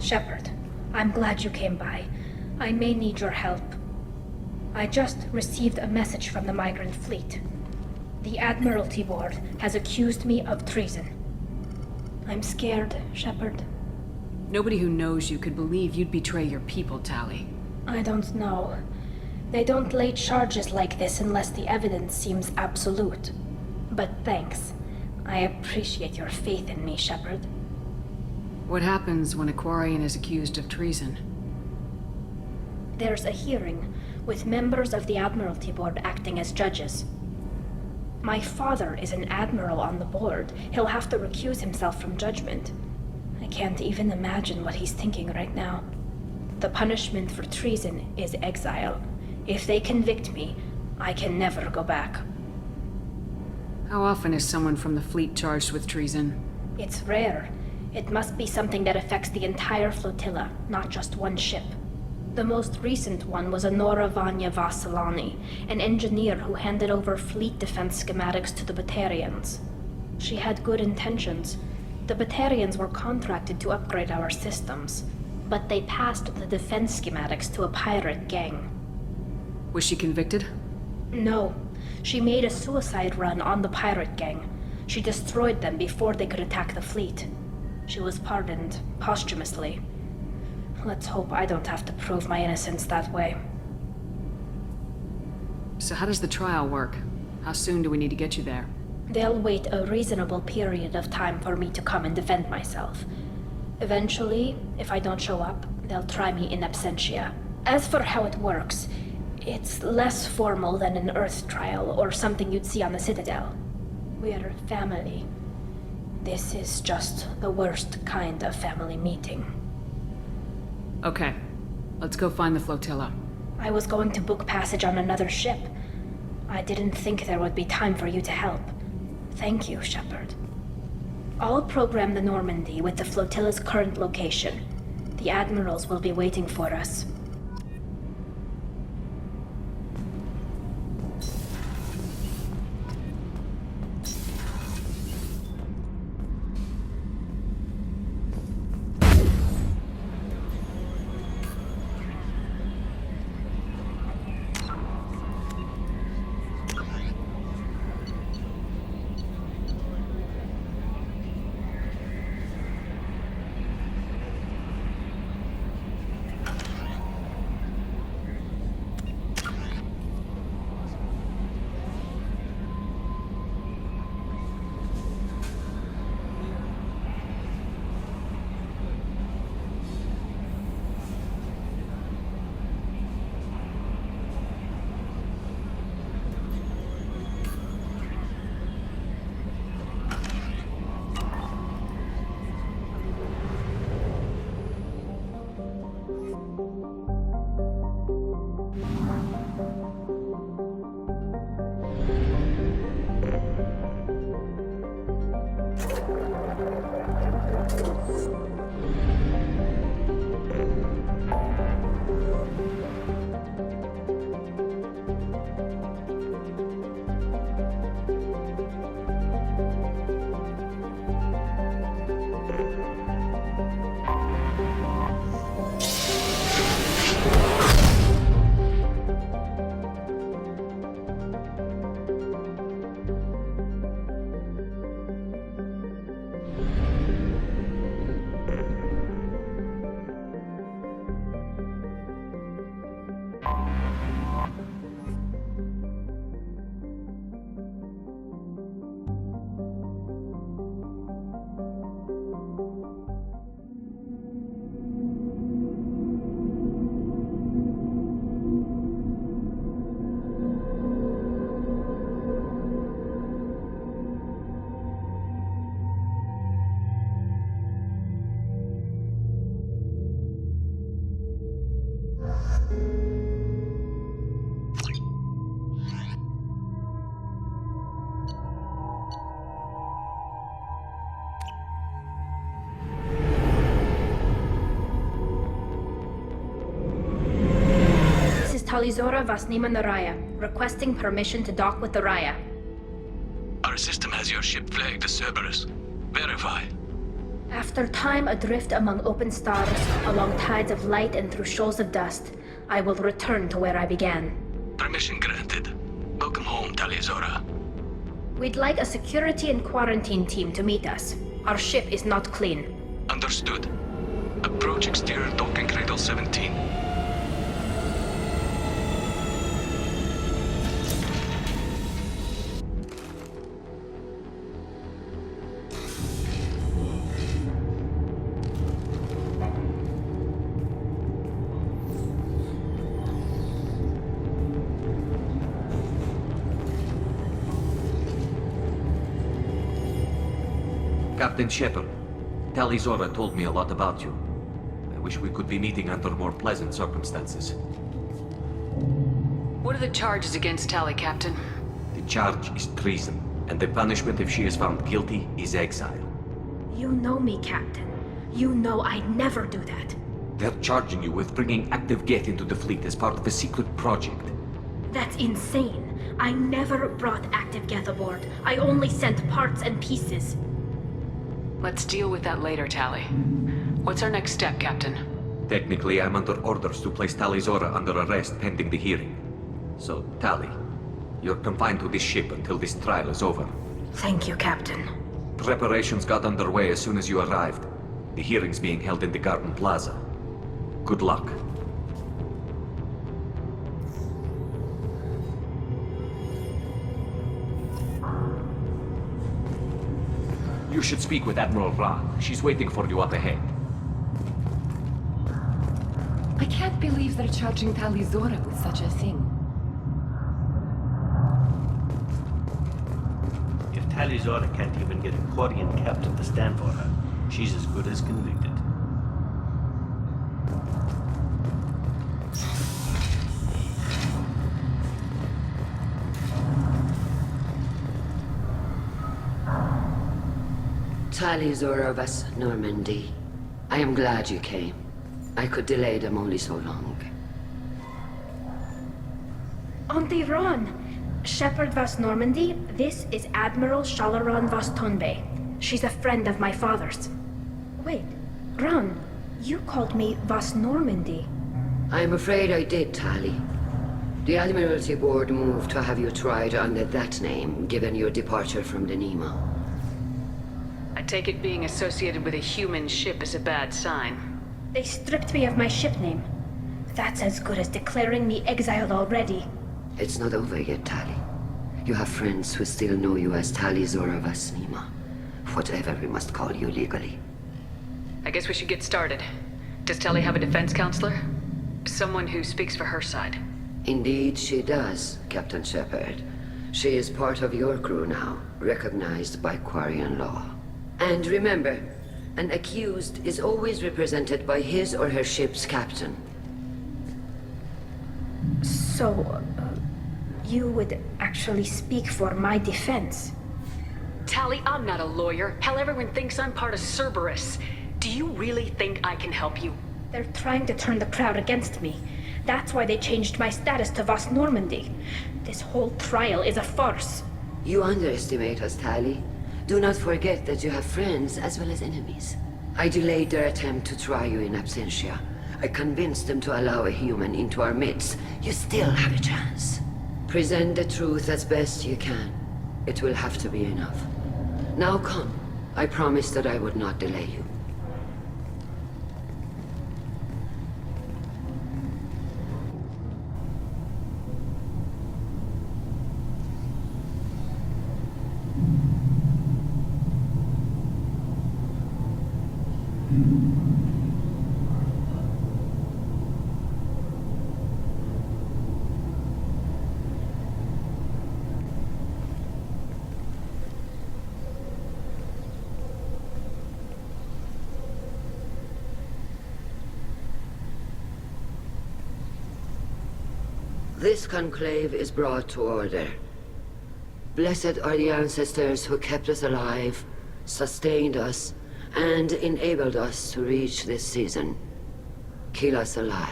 Shepard, I'm glad you came by. I may need your help. I just received a message from the Migrant fleet. The Admiralty Board has accused me of treason. I'm scared, Shepard. Nobody who knows you could believe you'd betray your people, Tali. I don't know. They don't lay charges like this unless the evidence seems absolute. But thanks. I appreciate your faith in me, Shepard. What happens when a Quarian is accused of treason? There's a hearing, with members of the Admiralty Board acting as judges. My father is an admiral on the board. He'll have to recuse himself from judgment. I can't even imagine what he's thinking right now. The punishment for treason is exile. If they convict me, I can never go back. How often is someone from the fleet charged with treason? It's rare. It must be something that affects the entire flotilla, not just one ship. The most recent one was Anora Vanya Vasilani, an engineer who handed over fleet defense schematics to the Batarians. She had good intentions. The Batarians were contracted to upgrade our systems, but they passed the defense schematics to a pirate gang. Was she convicted? No. She made a suicide run on the pirate gang. She destroyed them before they could attack the fleet. She was pardoned posthumously. Let's hope I don't have to prove my innocence that way. So how does the trial work? How soon do we need to get you there? They'll wait a reasonable period of time for me to come and defend myself. Eventually, if I don't show up, they'll try me in absentia. As for how it works, it's less formal than an Earth trial or something you'd see on the Citadel. We're family. This is just the worst kind of family meeting. Okay. Let's go find the flotilla. I was going to book passage on another ship. I didn't think there would be time for you to help. Thank you, Shepard. I'll program the Normandy with the flotilla's current location. The admirals will be waiting for us. Tali'Zorah Vasnima Naraya, requesting permission to dock with the Raya. Our system has your ship flagged as Cerberus. Verify. After time adrift among open stars, along tides of light and through shoals of dust, I will return to where I began. Permission granted. Welcome home, Tali'Zorah. We'd like a security and quarantine team to meet us. Our ship is not clean. Understood. Approach exterior docking cradle 17. Captain Shepard, Tali'Zorah told me a lot about you. I wish we could be meeting under more pleasant circumstances. What are the charges against Tali, Captain? The charge is treason, and the punishment if she is found guilty is exile. You know me, Captain. You know I'd never do that. They're charging you with bringing active Geth into the fleet as part of a secret project. That's insane. I never brought active Geth aboard. I only sent parts and pieces. Let's deal with that later, Tali. What's our next step, Captain? Technically, I'm under orders to place Tali'Zorah under arrest pending the hearing. So, Tali, you're confined to this ship until this trial is over. Thank you, Captain. Preparations got underway as soon as you arrived. The hearing's being held in the Garden Plaza. Good luck. You should speak with Admiral Ra. She's waiting for you up ahead. I can't believe they're charging Tali'Zorah with such a thing. If Tali'Zorah can't even get a Quarian captain to stand for her, she's as good as convicted. Tali'Zorah of us, Normandy. I am glad you came. I could delay them only so long. Auntie Ron! Shepherd Vas Normandy, this is Admiral Shala'Raan Vas Tonbe. She's a friend of my father's. Wait, Ron, you called me Vas Normandy. I'm afraid I did, Tali. The Admiralty Board moved to have you tried under that name, given your departure from the Nemo. I take it being associated with a human ship is a bad sign. They stripped me of my ship name. That's as good as declaring me exiled already. It's not over yet, Tali. You have friends who still know you as Tali'Zorah Vas Nima. Whatever we must call you legally. I guess we should get started. Does Tali have a defense counselor? Someone who speaks for her side. Indeed she does, Captain Shepard. She is part of your crew now, recognized by Quarian law. And remember, an accused is always represented by his or her ship's captain. So, you would actually speak for my defense? Tali, I'm not a lawyer. Hell, everyone thinks I'm part of Cerberus. Do you really think I can help you? They're trying to turn the crowd against me. That's why they changed my status to Vas Normandy. This whole trial is a farce. You underestimate us, Tali. Do not forget that you have friends as well as enemies. I delayed their attempt to try you in absentia. I convinced them to allow a human into our midst. You still have a chance. Present the truth as best you can. It will have to be enough. Now come. I promised that I would not delay you. This conclave is brought to order. Blessed are the ancestors who kept us alive, sustained us, and enabled us to reach this season. Keep us alive.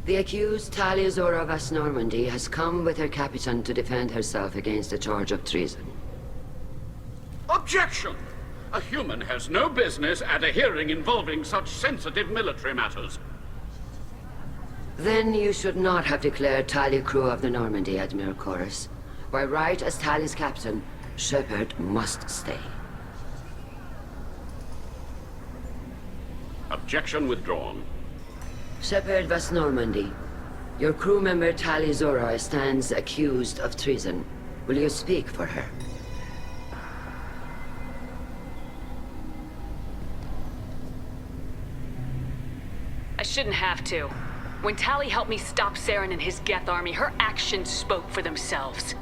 The accused Tali'Zorah Vas Normandy has come with her captain to defend herself against the charge of treason. Objection! A human has no business at a hearing involving such sensitive military matters. Then you should not have declared Tali crew of the Normandy, Admiral Chorus. By right as Tali's captain, Shepard must stay. Objection withdrawn. Shepard was Normandy. Your crew member Tali'Zorah stands accused of treason. Will you speak for her? I shouldn't have to. When Tali helped me stop Saren and his Geth army, her actions spoke for themselves.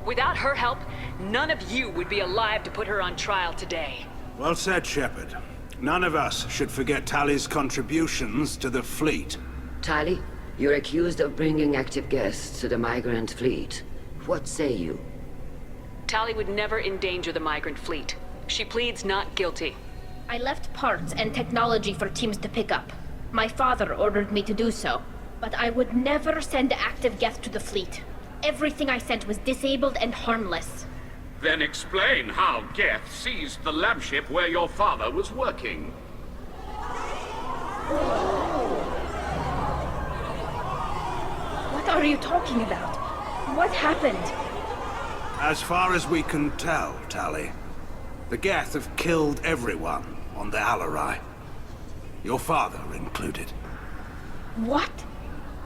Without her help, none of you would be alive to put her on trial today. Well said, Shepard. None of us should forget Tali's contributions to the fleet. Tali, you're accused of bringing active Geth to the Migrant fleet. What say you? Tali would never endanger the Migrant fleet. She pleads not guilty. I left parts and technology for teams to pick up. My father ordered me to do so, but I would never send active Geth to the fleet. Everything I sent was disabled and harmless. Then explain how Geth seized the lab ship where your father was working. What are you talking about? What happened? As far as we can tell, Tali, the Geth have killed everyone on the Alarai. Your father included. What?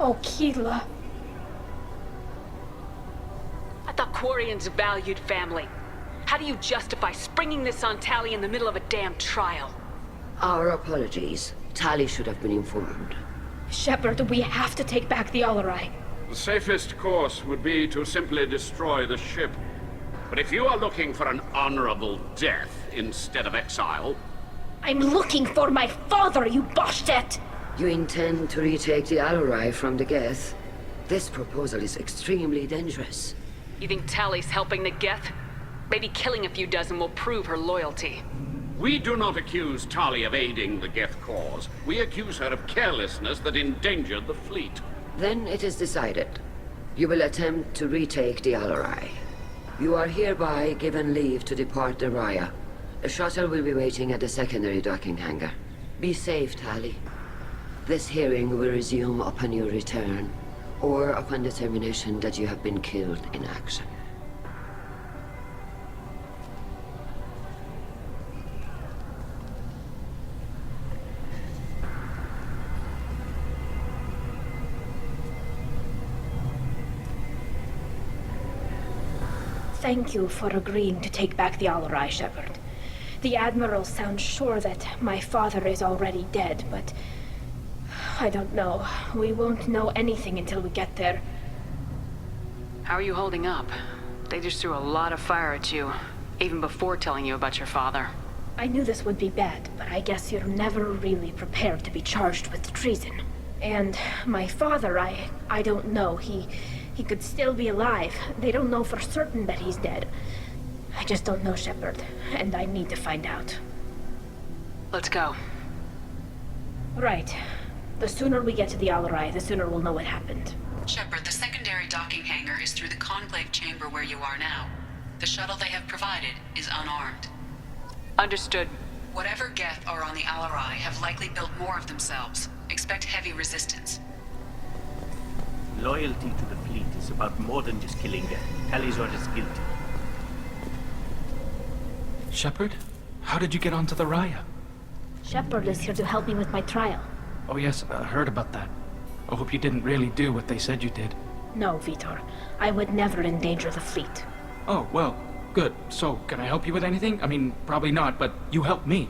Oh, Keela. I thought Quarians valued family. How do you justify springing this on Tali in the middle of a damn trial? Our apologies. Tali should have been informed. Shepard, we have to take back the Alarai. The safest course would be to simply destroy the ship. But if you are looking for an honorable death instead of exile... I'm looking for my father, you Bastet! You intend to retake the Alarai from the Geth? This proposal is extremely dangerous. You think Tali's helping the Geth? Maybe killing a few dozen will prove her loyalty. We do not accuse Tali of aiding the Geth cause. We accuse her of carelessness that endangered the fleet. Then it is decided. You will attempt to retake the Alarai. You are hereby given leave to depart the Raya. A shuttle will be waiting at the secondary docking hangar. Be safe, Tali. This hearing will resume upon your return, or upon determination that you have been killed in action. Thank you for agreeing to take back the Alarai, Shepard. The admirals sound sure that my father is already dead, but... I don't know. We won't know anything until we get there. How are you holding up? They just threw a lot of fire at you, even before telling you about your father. I knew this would be bad, but I guess you're never really prepared to be charged with treason. And my father, I don't know. He could still be alive. They don't know for certain that he's dead. I just don't know, Shepard, and I need to find out. Let's go. Right. The sooner we get to the Alarai, the sooner we'll know what happened. Shepard, the secondary docking hangar is through the conclave chamber where you are now. The shuttle they have provided is unarmed. Understood. Whatever Geth are on the Alarai have likely built more of themselves. Expect heavy resistance. Loyalty to the fleet is about more than just killing Geth. Tali'Zorah is guilty. Shepard? How did you get onto the Raya? Shepard is here to help me with my trial. Oh yes, I heard about that. I hope you didn't really do what they said you did. No, Vitor. I would never endanger the fleet. Oh, well, good. So, can I help you with anything? I mean, probably not, but you helped me.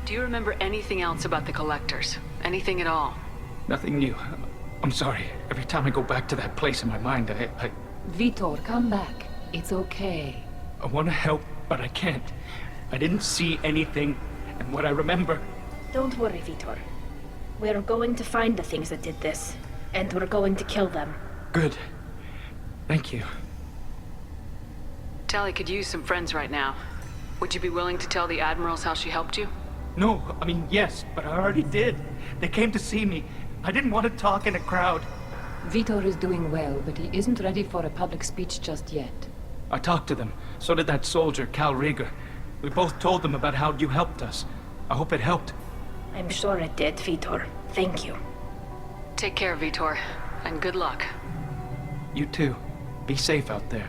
Do you remember anything else about the Collectors? Anything at all? Nothing new. I'm sorry. Every time I go back to that place in my mind, I Vitor, come back. It's okay. want to help, but I can't. I didn't see anything, and what I remember... Don't worry, Vitor. We're going to find the things that did this, and we're going to kill them. Good. Thank you. Tali could use some friends right now. Would you be willing to tell the admirals how she helped you? No, I mean, yes, but I already did. They came to see me. I didn't want to talk in a crowd. Vitor is doing well, but he isn't ready for a public speech just yet. I talked to them. So did that soldier, Cal Rieger. We both told them about how you helped us. I hope it helped. I'm sure it did, Vitor. Thank you. Take care, Vitor, and good luck. You too. Be safe out there.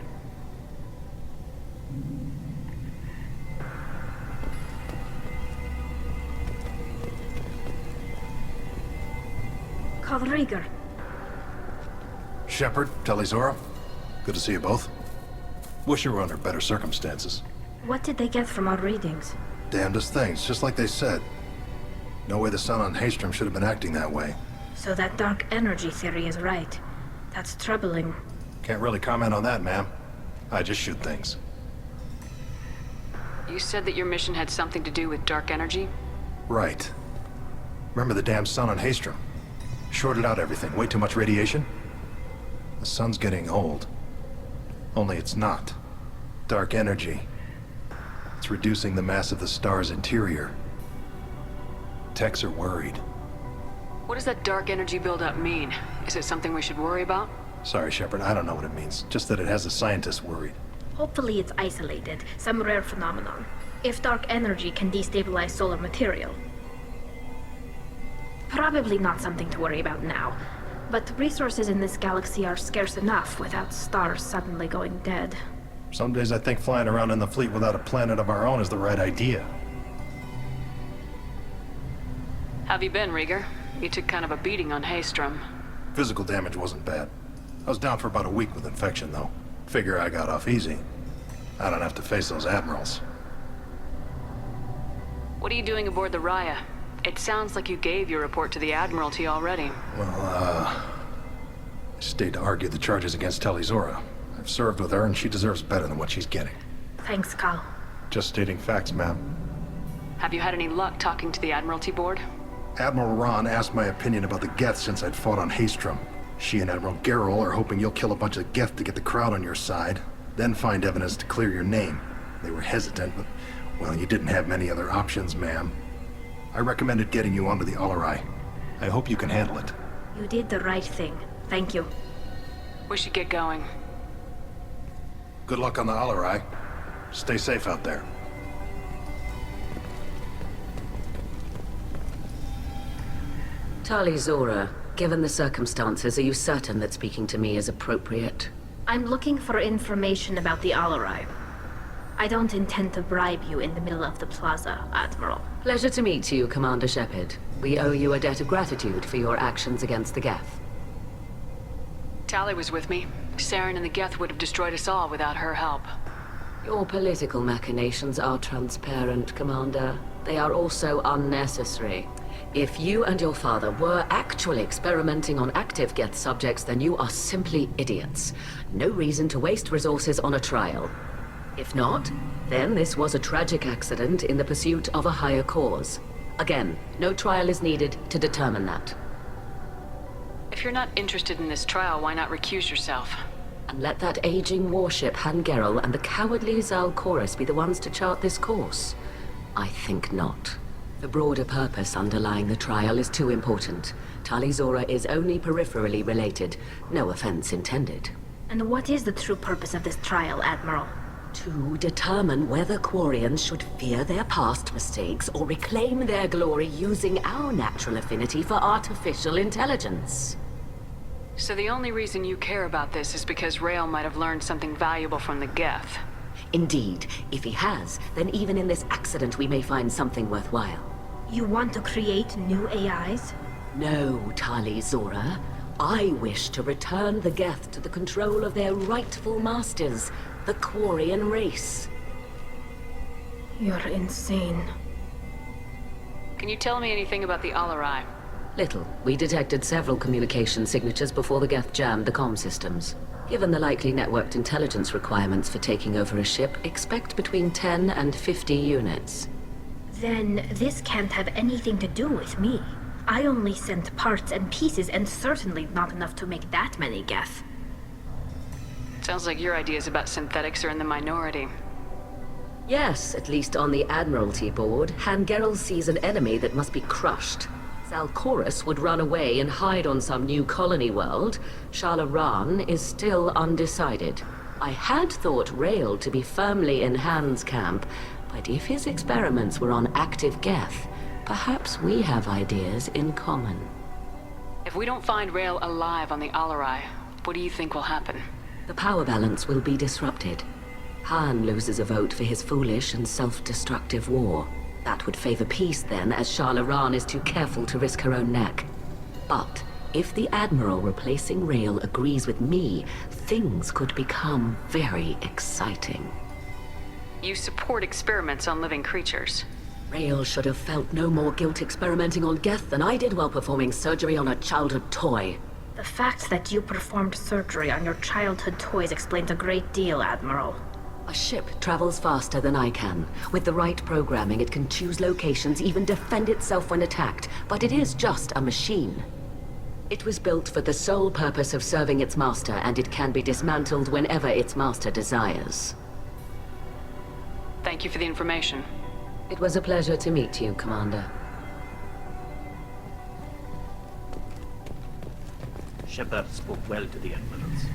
Cal Rieger. Shepard, Tali'Zorah. Good to see you both. Wish you were under better circumstances. What did they get from our readings? Damnedest things, just like they said. No way the sun on Haystrom should have been acting that way. So that dark energy theory is right. That's troubling. Can't really comment on that, ma'am. I just shoot things. You said that your mission had something to do with dark energy? Right. Remember the damn sun on Haystrom? Shorted out everything. Way too much radiation? The sun's getting old. Only it's not. Dark energy. It's reducing the mass of the star's interior. Techs are worried. What does that dark energy buildup mean? Is it something we should worry about? Sorry, Shepard, I don't know what it means. Just that it has the scientists worried. Hopefully it's isolated, some rare phenomenon. If dark energy can destabilize solar material. Probably not something to worry about now. But resources in this galaxy are scarce enough without stars suddenly going dead. Some days I think flying around in the fleet without a planet of our own is the right idea. Have you been, Rieger? You took kind of a beating on Haystrom. Physical damage wasn't bad. I was down for about a week with infection, though. Figure I got off easy. I don't have to face those admirals. What are you doing aboard the Raya? It sounds like you gave your report to the Admiralty already. Well, I stayed to argue the charges against Tali'Zorah. I've served with her, and she deserves better than what she's getting. Thanks, Cal. Just stating facts, ma'am. Have you had any luck talking to the Admiralty board? Admiral Ron asked my opinion about the Geth since I'd fought on Haystrom. She and Admiral Gerrel are hoping you'll kill a bunch of Geth to get the crowd on your side, then find evidence to clear your name. They were hesitant, but, well, you didn't have many other options, ma'am. I recommended getting you onto the Alarai. I hope you can handle it. You did the right thing. Thank you. We should get going. Good luck on the Alarai. Stay safe out there. Tali'Zorah, given the circumstances, are you certain that speaking to me is appropriate? I'm looking for information about the Alarai. I don't intend to bribe you in the middle of the plaza, Admiral. Pleasure to meet you, Commander Shepard. We owe you a debt of gratitude for your actions against the Geth. Tali was with me. Saren and the Geth would have destroyed us all without her help. Your political machinations are transparent, Commander. They are also unnecessary. If you and your father were actually experimenting on active Geth subjects, then you are simply idiots. No reason to waste resources on a trial. If not, then this was a tragic accident in the pursuit of a higher cause. Again, no trial is needed to determine that. If you're not interested in this trial, why not recuse yourself? And let that aging warship Han Gerrel and the cowardly Zaal'Koris be the ones to chart this course? I think not. The broader purpose underlying the trial is too important. Tali'Zorah is only peripherally related. No offense intended. And what is the true purpose of this trial, Admiral? To determine whether Quarians should fear their past mistakes or reclaim their glory using our natural affinity for artificial intelligence. So the only reason you care about this is because Rael might have learned something valuable from the Geth. Indeed. If he has, then even in this accident we may find something worthwhile. You want to create new AIs? No, Tali'Zorah. I wish to return the Geth to the control of their rightful masters, the Quarian race. You're insane. Can you tell me anything about the Alarai? Little. We detected several communication signatures before the Geth jammed the comm systems. Given the likely networked intelligence requirements for taking over a ship, expect between 10 and 50 units. Then this can't have anything to do with me. I only sent parts and pieces, and certainly not enough to make that many Geth. Sounds like your ideas about synthetics are in the minority. Yes, at least on the Admiralty board, Han Gerrel sees an enemy that must be crushed. Zaal'Koris would run away and hide on some new colony world. Shala'Raan is still undecided. I had thought Rael to be firmly in Han's camp, but if his experiments were on active Geth, perhaps we have ideas in common. If we don't find Rael alive on the Alarai, what do you think will happen? The power balance will be disrupted. Han loses a vote for his foolish and self-destructive war. That would favor peace then, as Shala'Raan is too careful to risk her own neck. But if the Admiral replacing Rael agrees with me, things could become very exciting. You support experiments on living creatures. Rael should have felt no more guilt experimenting on Geth than I did while performing surgery on a childhood toy. The fact that you performed surgery on your childhood toys explains a great deal, Admiral. A ship travels faster than I can. With the right programming, it can choose locations, even defend itself when attacked. But it is just a machine. It was built for the sole purpose of serving its master, and it can be dismantled whenever its master desires. Thank you for the information. It was a pleasure to meet you, Commander. Shepard spoke well to the admirals.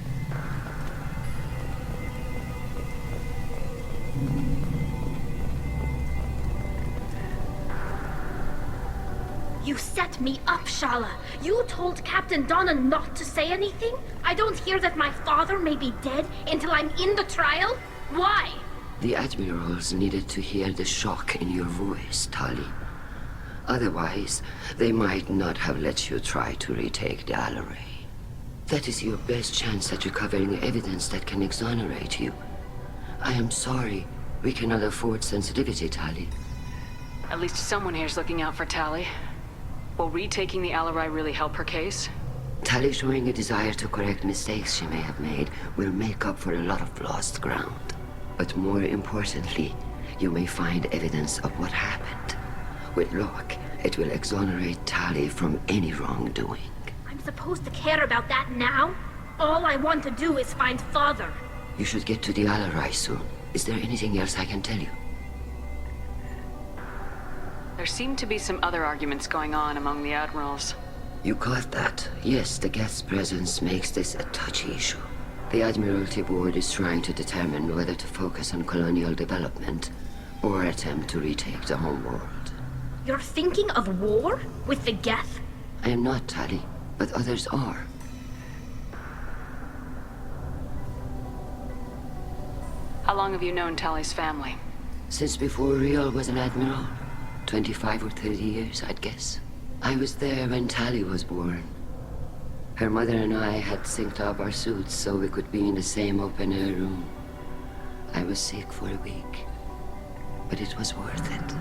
You set me up, Shala. You told Captain Donna not to say anything? I don't hear that my father may be dead until I'm in the trial? Why? The admirals needed to hear the shock in your voice, Tali. Otherwise, they might not have let you try to retake the Alarai. That is your best chance at recovering evidence that can exonerate you. I am sorry. We cannot afford sensitivity, Tali. At least someone here's looking out for Tali. Will retaking the Alarai really help her case? Tali showing a desire to correct mistakes she may have made will make up for a lot of lost ground. But more importantly, you may find evidence of what happened. With luck, it will exonerate Tali from any wrongdoing. I'm supposed to care about that now? All I want to do is find Father. You should get to the Alarai soon. Is there anything else I can tell you? There seem to be some other arguments going on among the admirals. You caught that. Yes, the Geth's presence makes this a touchy issue. The Admiralty Board is trying to determine whether to focus on colonial development or attempt to retake the homeworld. You're thinking of war? With the Geth? I am not, Tali, but others are. How long have you known Tali's family? Since before Rael was an admiral. 25 or 30 years, I'd guess. I was there when Tali was born. Her mother and I had synced up our suits so we could be in the same open-air room. I was sick for a week, but it was worth it.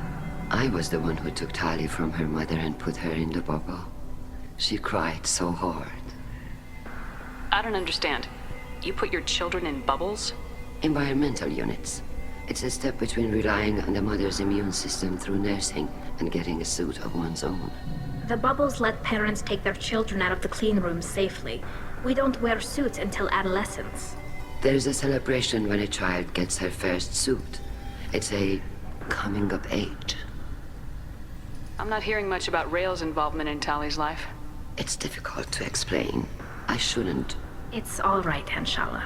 I was the one who took Tali from her mother and put her in the bubble. She cried so hard. I don't understand. You put your children in bubbles? Environmental units. It's a step between relying on the mother's immune system through nursing and getting a suit of one's own. The bubbles let parents take their children out of the clean rooms safely. We don't wear suits until adolescence. There's a celebration when a child gets her first suit. It's a coming of age. I'm not hearing much about Rael's involvement in Tali's life. It's difficult to explain. I shouldn't. It's all right, Anshala.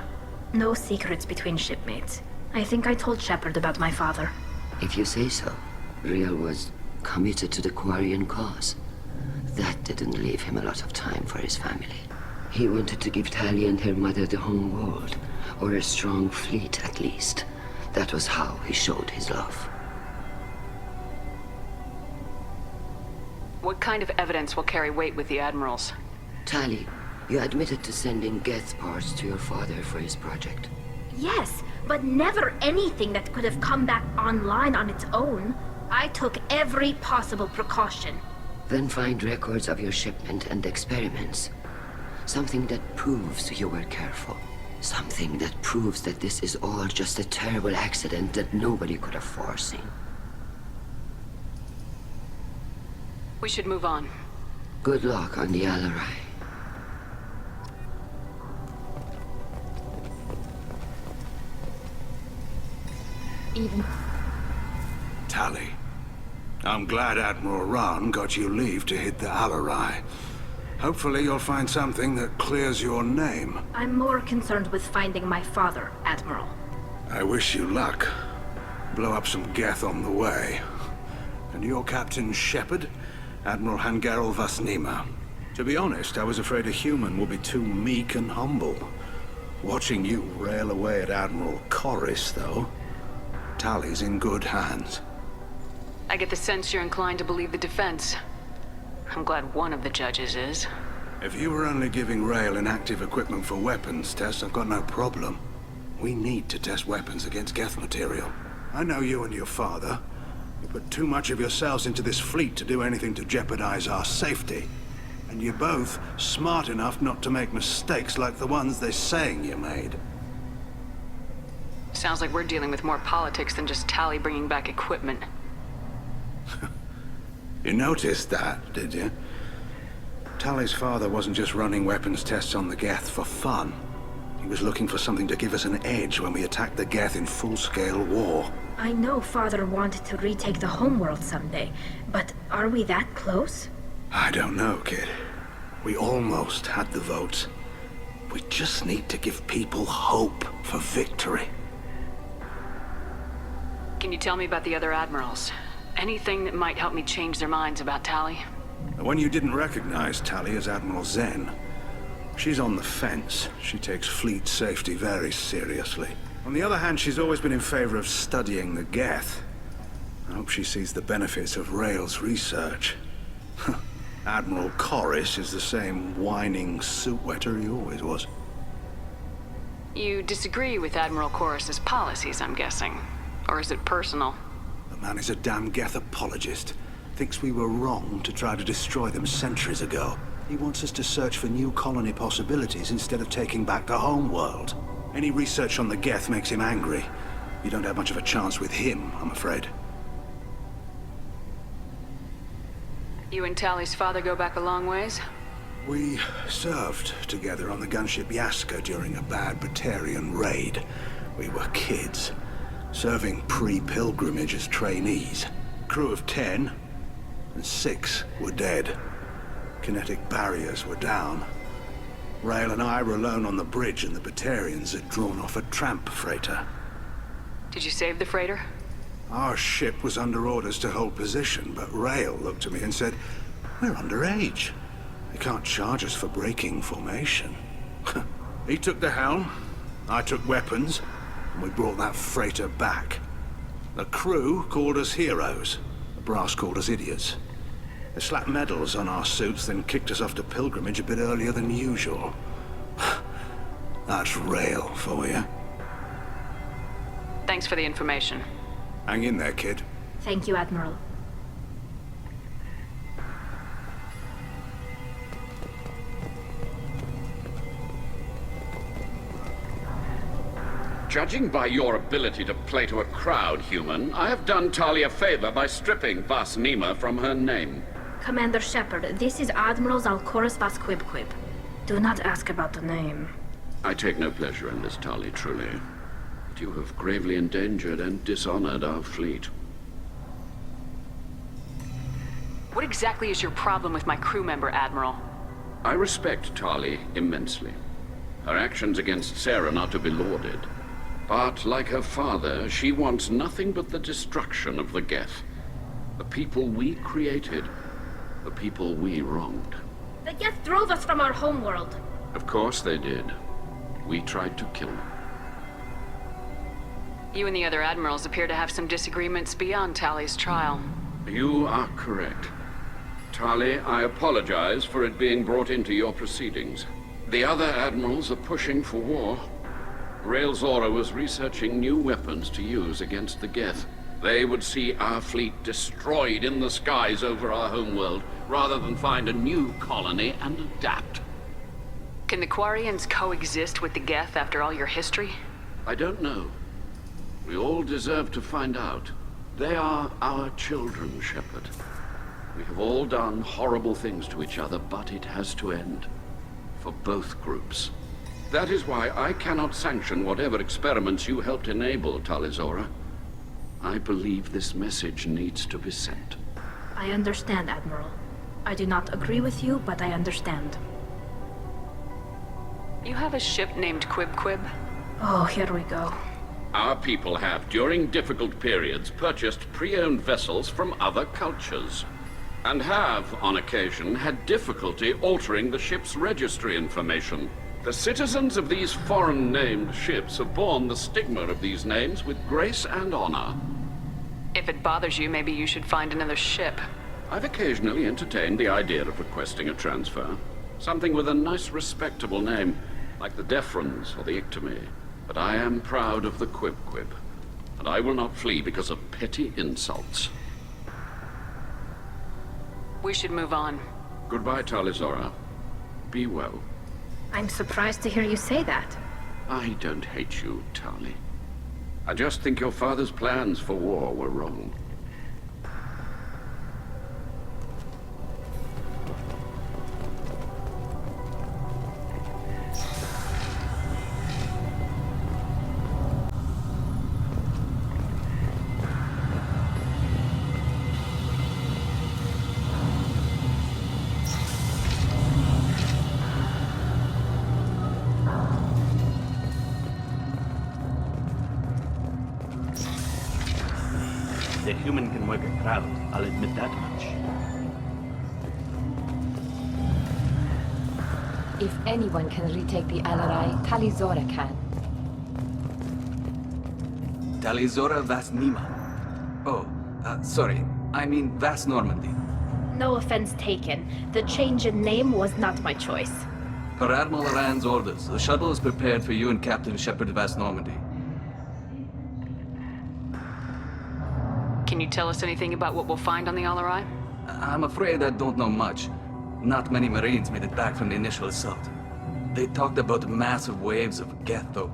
No secrets between shipmates. I think I told Shepard about my father. If you say so. Rael was committed to the Quarian cause. That didn't leave him a lot of time for his family. He wanted to give Tali and her mother the home world, or a strong fleet at least. That was how he showed his love. What kind of evidence will carry weight with the admirals? Tali, you admitted to sending Geth parts to your father for his project. Yes, but never anything that could have come back online on its own. I took every possible precaution. Then find records of your shipment and experiments. Something that proves you were careful. Something that proves that this is all just a terrible accident that nobody could have foreseen. We should move on. Good luck on the Alarai. Tali, I'm glad Admiral Raan got you leave to hit the Alarai. Hopefully you'll find something that clears your name. I'm more concerned with finding my father, Admiral. I wish you luck. Blow up some Geth on the way. And your Captain Shepard? Admiral Hangarel Vasnima. To be honest, I was afraid a human would be too meek and humble. Watching you rail away at Admiral Zaal'Koris, though. Tali's in good hands. I get the sense you're inclined to believe the defense. I'm glad one of the judges is. If you were only giving Rael inactive equipment for weapons tests, I've got no problem. We need to test weapons against Geth material. I know you and your father. You put too much of yourselves into this fleet to do anything to jeopardize our safety. And you're both smart enough not to make mistakes like the ones they're saying you made. Sounds like we're dealing with more politics than just Tali bringing back equipment. You noticed that, did you? Tali's father wasn't just running weapons tests on the Geth for fun. He was looking for something to give us an edge when we attacked the Geth in full-scale war. I know Father wanted to retake the homeworld someday, but are we that close? I don't know, kid. We almost had the votes. We just need to give people hope for victory. Can you tell me about the other admirals? Anything that might help me change their minds about Tali? The one you didn't recognize Tali as Admiral Zen. She's on the fence. She takes fleet safety very seriously. On the other hand, she's always been in favor of studying the Geth. I hope she sees the benefits of Rael's research. Admiral Zaal'Koris is the same whining suit-wetter he always was. You disagree with Admiral Koris's policies, I'm guessing. Or is it personal? The man is a damn Geth apologist. Thinks we were wrong to try to destroy them centuries ago. He wants us to search for new colony possibilities instead of taking back the homeworld. Any research on the Geth makes him angry. You don't have much of a chance with him, I'm afraid. You and Tali's father go back a long ways? We served together on the gunship Yaska during a bad Batarian raid. We were kids, serving pre-pilgrimage as trainees. Crew of 10, and 6 were dead. Kinetic barriers were down. Rael and I were alone on the bridge, and the Batarians had drawn off a tramp freighter. Did you save the freighter? Our ship was under orders to hold position, but Rael looked at me and said, "We're underage. They can't charge us for breaking formation." He took the helm, I took weapons, and we brought that freighter back. The crew called us heroes. The brass called us idiots. They slapped medals on our suits, then kicked us off to pilgrimage a bit earlier than usual. That's Rael for you. Thanks for the information. Hang in there, kid. Thank you, Admiral. Judging by your ability to play to a crowd, human, I have done Tali a favor by stripping Vasnima from her name. Commander Shepard, this is Admiral Zaal'Koris Vasquibquib. Do not ask about the name. I take no pleasure in this, Tali, truly. But you have gravely endangered and dishonored our fleet. What exactly is your problem with my crew member, Admiral? I respect Tali immensely. Her actions against Saren are to be lauded. But, like her father, she wants nothing but the destruction of the Geth. The people we created. The people we wronged. The Geth drove us from our homeworld. Of course they did. We tried to kill them. You and the other admirals appear to have some disagreements beyond Tali's trial. You are correct. Tali, I apologize for it being brought into your proceedings. The other admirals are pushing for war. Rael'Zorah was researching new weapons to use against the Geth. They would see our fleet destroyed in the skies over our homeworld, rather than find a new colony and adapt. Can the Quarians coexist with the Geth after all your history? I don't know. We all deserve to find out. They are our children, Shepard. We have all done horrible things to each other, but it has to end. For both groups. That is why I cannot sanction whatever experiments you helped enable, Tali'Zorah. I believe this message needs to be sent. I understand, Admiral. I do not agree with you, but I understand. You have a ship named Quib? Oh, here we go. Our people have, during difficult periods, purchased pre-owned vessels from other cultures, and have, on occasion, had difficulty altering the ship's registry information. The citizens of these foreign-named ships have borne the stigma of these names with grace and honor. If it bothers you, maybe you should find another ship. I've occasionally entertained the idea of requesting a transfer. Something with a nice, respectable name, like the Defrons or the Ictomy. But I am proud of the Quib, and I will not flee because of petty insults. We should move on. Goodbye, Tali'Zorah. Be well. I'm surprised to hear you say that. I don't hate you, Tali. I just think your father's plans for war were wrong. The human can work a crowd, I'll admit that much. If anyone can retake the Alarai, Tali'Zorah can. Tali'Zorah Vas Nima. Oh, sorry. I mean Vas Normandy. No offense taken. The change in name was not my choice. Per Admiral Rand's orders, the shuttle is prepared for you and Captain Shepard Vas Normandy. Can you tell us anything about what we'll find on the Alarai? I'm afraid I don't know much. Not many Marines made it back from the initial assault. They talked about massive waves of Geth, though.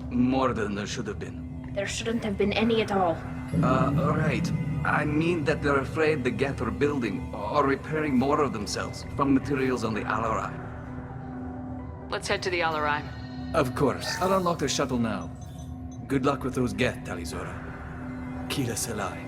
More than there should have been. There shouldn't have been any at all. Right. I mean that they're afraid the Geth are building or repairing more of themselves from materials on the Alarai. Let's head to the Alarai. Of course. I'll unlock the shuttle now. Good luck with those Geth, Tali'Zorah. Kila Selai.